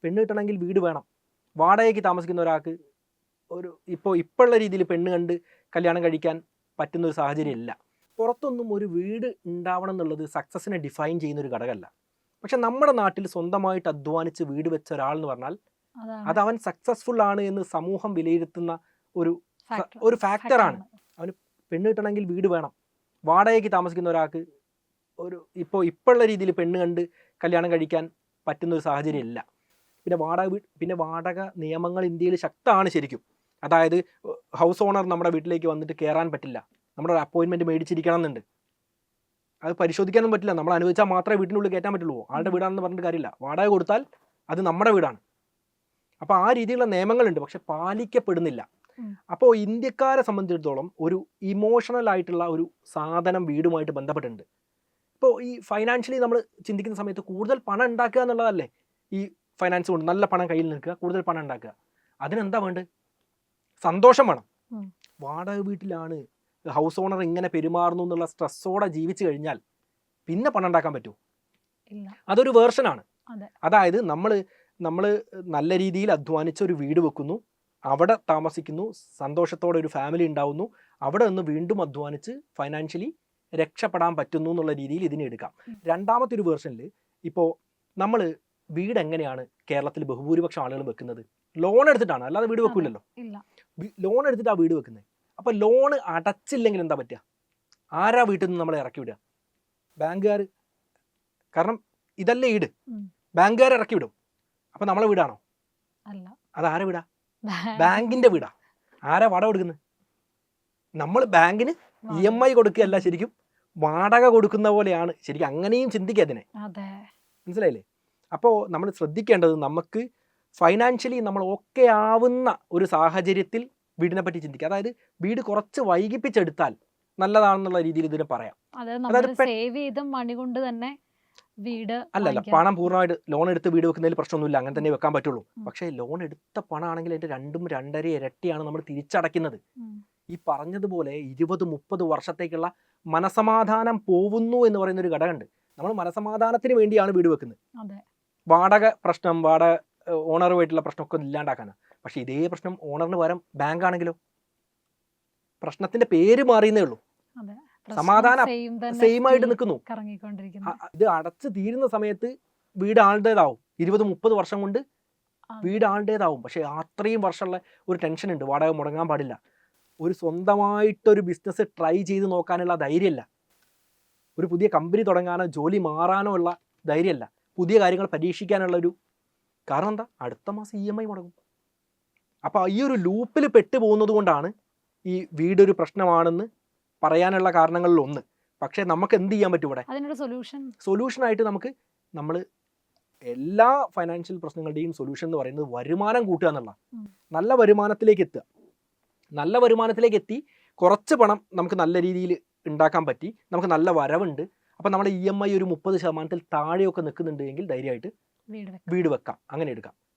പെണ്ണ് കിട്ടണമെങ്കിൽ വീട് വേണം. വാടകയ്ക്ക് താമസിക്കുന്ന ഒരാൾക്ക് ഇപ്പോഴുള്ള രീതിയിൽ പെണ്ണ് കണ്ട് കല്യാണം കഴിക്കാൻ പറ്റുന്ന ഒരു സാഹചര്യം ഇല്ല. പുറത്തൊന്നും ഒരു വീട് ഉണ്ടാവണം എന്നുള്ളത് സക്സസിനെ ഡിഫൈൻ ചെയ്യുന്ന ഒരു ഘടകമല്ല. പക്ഷെ നമ്മുടെ നാട്ടിൽ സ്വന്തമായിട്ട് അധ്വാനിച്ച് വീട് വെച്ച ഒരാൾ എന്ന് പറഞ്ഞാൽ അത് അവൻ സക്സസ്ഫുൾ ആണ് എന്ന് സമൂഹം വിലയിരുത്തുന്ന ഒരു ഫാക്ടറാണ്. അവന് പെണ്ണ് കിട്ടണമെങ്കിൽ വീട് വേണം. വാടകയ്ക്ക് താമസിക്കുന്ന ഒരാൾക്ക് ഇപ്പോഴുള്ള രീതിയിൽ പെണ്ണ് കണ്ട് കല്യാണം കഴിക്കാൻ പറ്റുന്ന ഒരു സാഹചര്യം ഇല്ല. പിന്നെ വാടക നിയമങ്ങൾ ഇന്ത്യയിൽ ശക്തമാണ് ശരിക്കും. അതായത് ഹൗസ് ഓണർ നമ്മുടെ വീട്ടിലേക്ക് വന്നിട്ട് കയറാൻ പറ്റില്ല. നമ്മുടെ ഒരു അപ്പോയിൻമെൻറ്റ് മേടിച്ചിരിക്കണം എന്നുണ്ട്. അത് പരിശോധിക്കാനൊന്നും പറ്റില്ല. നമ്മൾ അനുവദിച്ചാൽ മാത്രമേ വീട്ടിനുള്ളിൽ കയറ്റാൻ പറ്റുള്ളൂ. ആളുടെ വീടാണെന്ന് പറഞ്ഞിട്ട് കാര്യമില്ല. വാടക കൊടുത്താൽ അത് നമ്മുടെ വീടാണ്. അപ്പോൾ ആ രീതിയിലുള്ള നിയമങ്ങളുണ്ട്, പക്ഷെ പാലിക്കപ്പെടുന്നില്ല. അപ്പോൾ ഇന്ത്യക്കാരെ സംബന്ധിച്ചിടത്തോളം ഒരു ഇമോഷണൽ ആയിട്ടുള്ള ഒരു സാധനം വീടുമായിട്ട് ബന്ധപ്പെട്ടിട്ടുണ്ട്. ഇപ്പോൾ ഈ ഫൈനാൻഷ്യലി നമ്മൾ ചിന്തിക്കുന്ന സമയത്ത് കൂടുതൽ പണം ഉണ്ടാക്കുക എന്നുള്ളതല്ലേ ഈ ഫൈനാൻസ് കൊണ്ട്. നല്ല പണം കയ്യിൽ നിൽക്കുക, കൂടുതൽ പണം ഉണ്ടാക്കുക. അതിനെന്താ വേണ്ടത്? സന്തോഷം വേണം. വാടക വീട്ടിലാണ് ഹൗസ് ഓണർ ഇങ്ങനെ പെരുമാറുന്നു എന്നുള്ള സ്ട്രെസ്സോടെ ജീവിച്ചു കഴിഞ്ഞാൽ പിന്നെ പണം ഉണ്ടാക്കാൻ പറ്റുമോ? അതൊരു വേർഷനാണ്. അതായത് നമ്മൾ നല്ല രീതിയിൽ അധ്വാനിച്ച ഒരു വീട് വെക്കുന്നു, അവിടെ താമസിക്കുന്നു, സന്തോഷത്തോടെ ഒരു ഫാമിലി ഉണ്ടാവുന്നു, അവിടെ നിന്ന് വീണ്ടും അധ്വാനിച്ച് ഫൈനാൻഷ്യലി രക്ഷപ്പെടാൻ പറ്റുന്നു എന്നുള്ള രീതിയിൽ ഇതിനെ എടുക്കാം. രണ്ടാമത്തെ ഒരു വേർഷനിൽ ഇപ്പോൾ നമ്മൾ വീട് എങ്ങനെയാണ് കേരളത്തിൽ ബഹുഭൂരിപക്ഷം ആളുകൾ വെക്കുന്നത്? ലോൺ എടുത്തിട്ടാണ്, അല്ലാതെ വീട് വെക്കില്ലല്ലോ. ലോൺ എടുത്തിട്ടാണ് വീട് വെക്കുന്നത്. അപ്പോൾ ലോൺ അടച്ചില്ലെങ്കിൽ എന്താ പറ്റുക? ആരാ വീട്ടിൽ നിന്ന് നമ്മളെ ഇറക്കി വിടുക? ബാങ്കുകാർ. കാരണം ഇതല്ലേ ഈട്, ബാങ്കുകാർ ഇറക്കി വിടും. അപ്പം നമ്മളെ വീടാണോ? അത് ആരെ വീടാ? ബാങ്കിന്റെ വീടാ. ആരാ വാടക കൊടുക്കുന്നത്? നമ്മൾ ബാങ്കിന് EMI കൊടുക്കുകയല്ല, ശരിക്കും വാടക കൊടുക്കുന്ന പോലെയാണ്. ശരിക്കും അങ്ങനെയും ചിന്തിക്കുക അതിനെ. മനസ്സിലായില്ലേ? അപ്പോൾ നമ്മൾ ശ്രദ്ധിക്കേണ്ടത്, നമുക്ക് ഫൈനാൻഷ്യലി നമ്മൾ ഓക്കെ ആവുന്ന ഒരു സാഹചര്യത്തിൽ വീടിനെ പറ്റി ചിന്തിക്കുക. അതായത് വീട് കുറച്ച് വൈകിപ്പിച്ചെടുത്താൽ നല്ലതാണെന്നുള്ള രീതിയിൽ ഇതിനെ പറയാം. അല്ലല്ല, പണം പൂർണ്ണമായിട്ട് ലോൺ എടുത്ത് വീട് വെക്കുന്നതിൽ പ്രശ്നമൊന്നുമില്ല, അങ്ങനെ തന്നെ വെക്കാൻ പറ്റുള്ളൂ. പക്ഷേ ലോൺ എടുത്ത പണമാണെങ്കിൽ അതിന്റെ 2-2.5 ഇരട്ടിയാണ് നമ്മൾ തിരിച്ചടയ്ക്കുന്നത്. ഈ പറഞ്ഞതുപോലെ 20-30 വർഷത്തേക്കുള്ള മനസമാധാനം പോവുന്നു എന്ന് പറയുന്ന ഒരു ഘടകമുണ്ട്. നമ്മൾ മനസമാധാനത്തിന് വേണ്ടിയാണ് വീട് വെക്കുന്നത്. വാടക പ്രശ്നം, വാടക ഓണറുമായിട്ടുള്ള പ്രശ്നമൊക്കെ ഇല്ലാണ്ടാക്കാനാണ്. പക്ഷെ ഇതേ പ്രശ്നം ഓണറിന് പകരം ബാങ്ക് ആണെങ്കിലോ? പ്രശ്നത്തിന്റെ പേര് മാറിയെന്നേ ഉള്ളൂ, സമാധാനം സെയിം ആയിട്ട് നിൽക്കുന്നു. ഇത് അടച്ചു തീരുന്ന സമയത്ത് വീട് ആളുടേതാവും. 20-30 വർഷം കൊണ്ട് വീട് ആളുടേതാവും. പക്ഷെ അത്രയും വർഷമുള്ള ഒരു ടെൻഷൻ ഉണ്ട്. വാടക മുടങ്ങാൻ പാടില്ല. ഒരു സ്വന്തമായിട്ടൊരു ബിസിനസ് ട്രൈ ചെയ്ത് നോക്കാനുള്ള ധൈര്യമല്ല. ഒരു പുതിയ കമ്പനി തുടങ്ങാനോ ജോലി മാറാനോ ഉള്ള ധൈര്യമല്ല. പുതിയ കാര്യങ്ങൾ പരീക്ഷിക്കാനുള്ള ഒരു കാരണം എന്താ? അടുത്ത മാസം EMI മുടങ്ങും. അപ്പോൾ ഈ ഒരു ലൂപ്പിൽ പെട്ടു പോകുന്നത് കൊണ്ടാണ് ഈ വീടൊരു പ്രശ്നമാണെന്ന് പറയാനുള്ള കാരണങ്ങളിൽ ഒന്ന്. പക്ഷേ നമുക്ക് എന്ത് ചെയ്യാൻ പറ്റും ഇവിടെ? സൊല്യൂഷനായിട്ട് നമ്മൾ എല്ലാ ഫൈനാൻഷ്യൽ പ്രശ്നങ്ങളുടെയും സൊല്യൂഷൻ എന്ന് പറയുന്നത് വരുമാനം കൂട്ടുക എന്നുള്ള. നല്ല വരുമാനത്തിലേക്ക് എത്തുക. നല്ല വരുമാനത്തിലേക്ക് എത്തി കുറച്ച് പണം നമുക്ക് നല്ല രീതിയിൽ ഉണ്ടാക്കാൻ പറ്റി, നമുക്ക് നല്ല വരവുണ്ട്. അപ്പം നമ്മുടെ EMI ഒരു 30% താഴെയൊക്കെ നിൽക്കുന്നുണ്ടെങ്കിൽ ധൈര്യമായിട്ട് വീട് വെക്കാം, അങ്ങനെ എടുക്കാം.